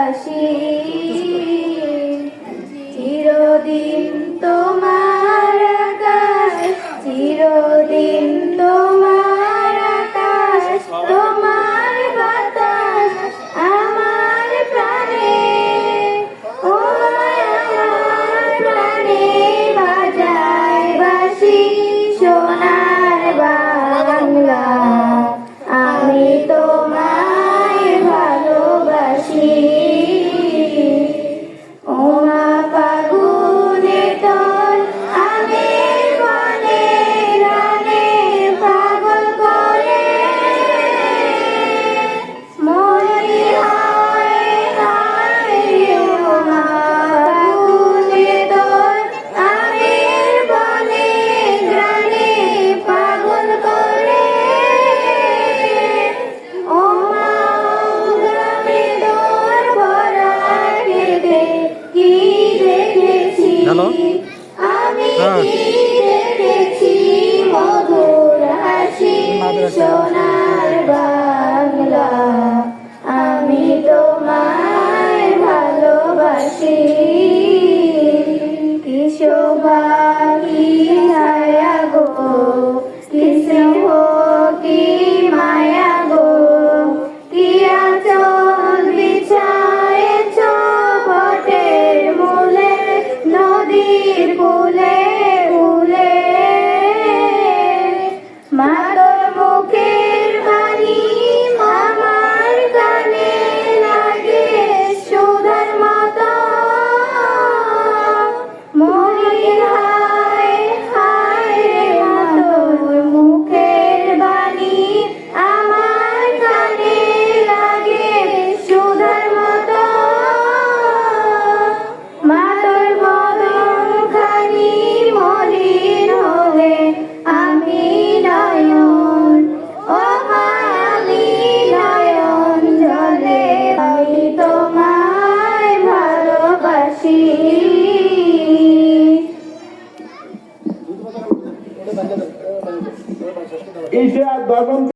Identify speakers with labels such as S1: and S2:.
S1: ভালোবাসি চিরদিন তোমার আকাশ চিরদিন তোমার আকাশ তোমার বাতাস আমার প্রাণে ও আমার প্রাণে বাজায় বাঁশি সোনার বাংলা আমি তোমায় ভালোবাসি ওমা ফাগুনে তোর আমের বনে গানে পাগল করে মরি হায় হায় ওমা ফাগুনে তোর আমের বনে গানে পাগল করে ওমা গ্রামে তোর ভরা খেতে কি দেখেছি আমি কি দেখেছি মধুর হাসি সোনার বাংলা আমি তোমায় ভালোবাসি কি শোভা কি ছায়া গো কি স্নেহ কি মায়া গো কি আঁচল বিছায়েছ বটের মূলে নদীর কূলে কূলে মা তোর মুখের বাণী আমার কানে লাগে সুধার মতো মরি হায় হায় রে মা তোর মুখের বাণী আমার কানে লাগে সুধার মতো মা তোর বদন খানি মলিন হলে আমি নয়ন ও মা আমি নয়ন জলে আমি তোমায় ভালোবাসি
S2: এই যে আর